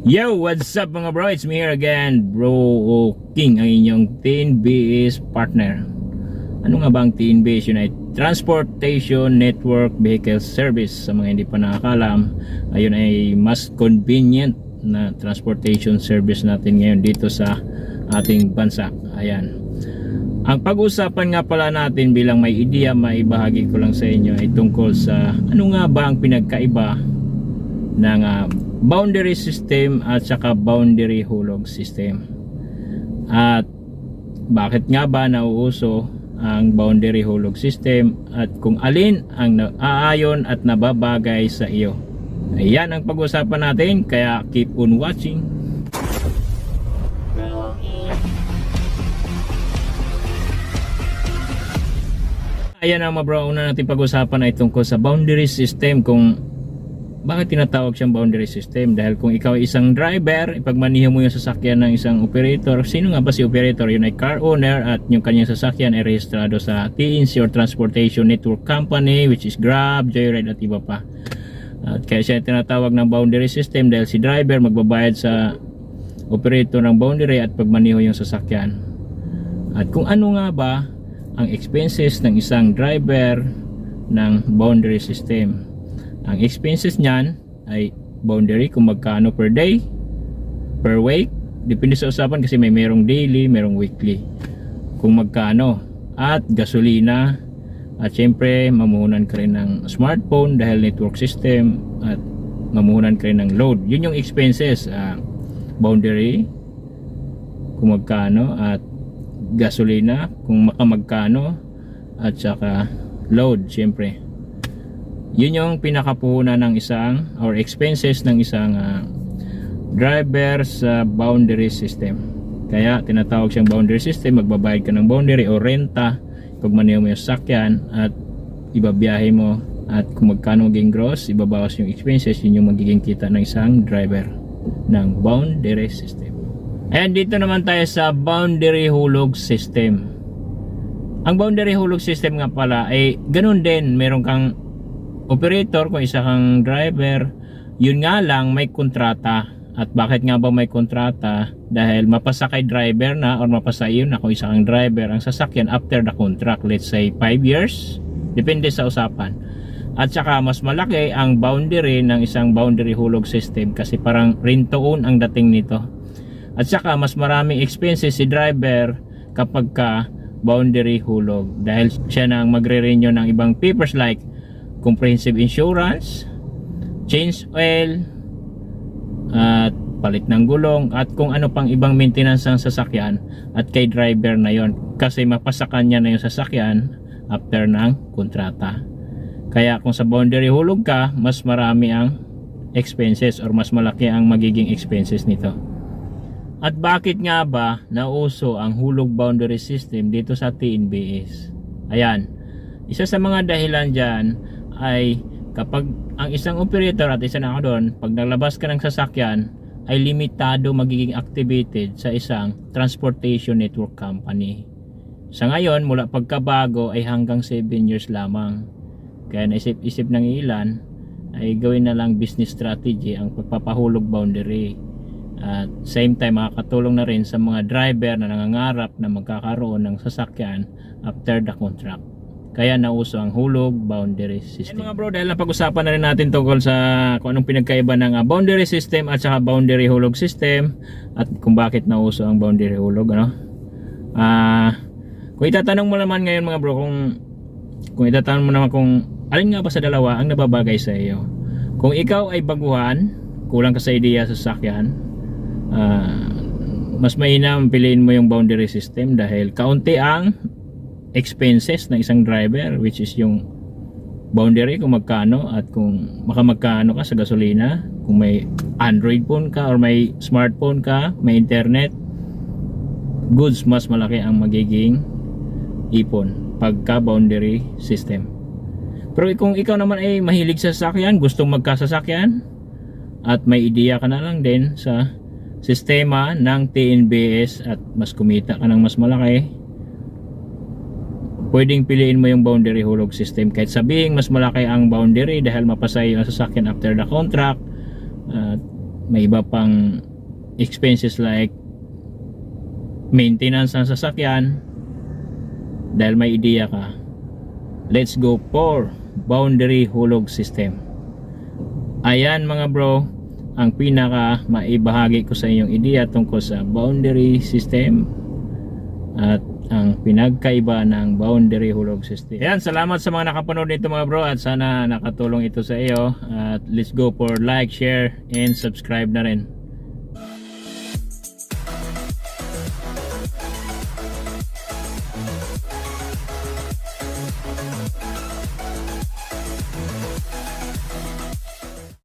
Yo, what's up mga bro? It's me here again, Bro King, ang inyong TNBS partner. Ano nga ba ang TNBS? United Transportation Network Vehicle Service. Sa mga hindi pa nakakalam, ayun ay mas convenient na transportation service natin ngayon dito sa ating bansa. Ayan. Ang pag-usapan nga pala natin bilang may ideya, maibahagi ko lang sa inyo ay tungkol sa ano nga ba ang pinagkaiba ng boundary system at saka boundary hulog system, at bakit nga ba nauuso ang boundary hulog system at kung alin ang naaayon at nababagay sa iyo. Ayan ang pag-usapan natin, kaya keep on watching. Ayan ang mga bro, una natin pag-usapan ay tungkol sa boundary system. Kung bakit tinatawag siyang boundary system? Dahil kung ikaw ay isang driver, ipagmaniho mo yung sasakyan ng isang operator. Sino nga ba si operator? Yun ay car owner at yung kanyang sasakyan ay rehistrado sa TNC or Transportation Network Company, which is Grab, Joyride at iba pa. At kaya siya tinatawag ng boundary system dahil si driver magbabayad sa operator ng boundary at pagmaniho yung sasakyan. At kung ano nga ba ang expenses ng isang driver ng boundary system? Ang expenses niyan ay boundary, kung magkano per day, per week, depende sa usapan kasi may merong daily, merong weekly, kung magkano, at gasolina, at syempre mamuhunan ka rin ng smartphone dahil network system, at mamuhunan ka rin ng load. Yun yung expenses, boundary, kung magkano, at gasolina, kung magkano, at saka load syempre. Yun yung pinakapuhunan ng isang or expenses ng isang driver sa boundary system. Kaya tinatawag siyang boundary system. Magbabayad ka ng boundary o renta pag maniho mo yung sasakyan at ibabiyahe mo, at kung magkano maging gross, ibabawas yung expenses. Yun yung magiging kita ng isang driver ng boundary system. And dito naman tayo sa boundary hulog system. Ang boundary hulog system nga pala ay ganun din. Meron kang operator, kung isa kang driver, yun nga lang may kontrata. At bakit nga ba may kontrata? Dahil mapasa kay driver na or mapasa iyo na kung isa kang driver ang sasakyan after the contract, let's say 5 years, depende sa usapan. At saka mas malaki ang boundary ng isang boundary hulog system kasi parang rent-to-own ang dating nito. At saka mas maraming expenses si driver kapag ka boundary hulog dahil siya na ang magre-renew ng ibang papers like comprehensive insurance, change oil, at palit ng gulong, at kung ano pang ibang maintenance ng sasakyan, at kay driver na yon kasi mapasa kanya na yung sasakyan after ng kontrata. Kaya kung sa boundary hulog ka, mas marami ang expenses or mas malaki ang magiging expenses nito. At bakit nga ba nauso ang hulog boundary system dito sa TNBS? Ayan, isa sa mga dahilan dyan ay kapag ang isang operator, at isa na ako doon, pag naglabas ka ng sasakyan ay limitado magiging activated sa isang transportation network company. Sa ngayon, mula pagkabago ay hanggang 7 years lamang. Kaya naisip-isip ng ilan ay gawin na lang business strategy ang pagpapahulog boundary. At same time makakatulong na rin sa mga driver na nangangarap na magkakaroon ng sasakyan after the contract. Kaya nauso ang hulog boundary system. Yan mga bro, dahil napag-usapan na rin natin tungkol sa kung anong pinagkaiba ng boundary system at saka boundary hulog system, at kung bakit nauso ang boundary hulog, ano? Kung itatanong mo naman ngayon mga bro, kung itatanong mo naman kung alin nga ba sa dalawa ang nababagay sa iyo. Kung ikaw ay baguhan, kulang ka sa ideya sa sasakyan, mas mainam piliin mo yung boundary system dahil kaunti ang expenses ng isang driver, which is yung boundary kung magkano at kung magkano ka sa gasolina, kung may Android phone ka or may smartphone ka, may internet, goods, mas malaki ang magiging ipon pagka boundary system. Pero kung ikaw naman ay mahilig sa sasakyan, gustong magkasasakyan at may ideya ka na lang din sa sistema ng TNBS at mas kumita ka ng mas malaki, pwedeng piliin mo yung boundary hulog system. Kahit sabihin mas malaki ang boundary dahil mapasay yung sasakyan after the contract, may iba pang expenses like maintenance ng sasakyan, dahil may ideya ka, let's go for boundary hulog system. Ayan mga bro, ang pinaka maibahagi ko sa inyong ideya tungkol sa boundary system at ang pinagkaiba ng boundary hulog system. Ayan, salamat sa mga nakapanood nito mga bro, at sana nakatulong ito sa iyo, at let's go for like, share and subscribe na rin.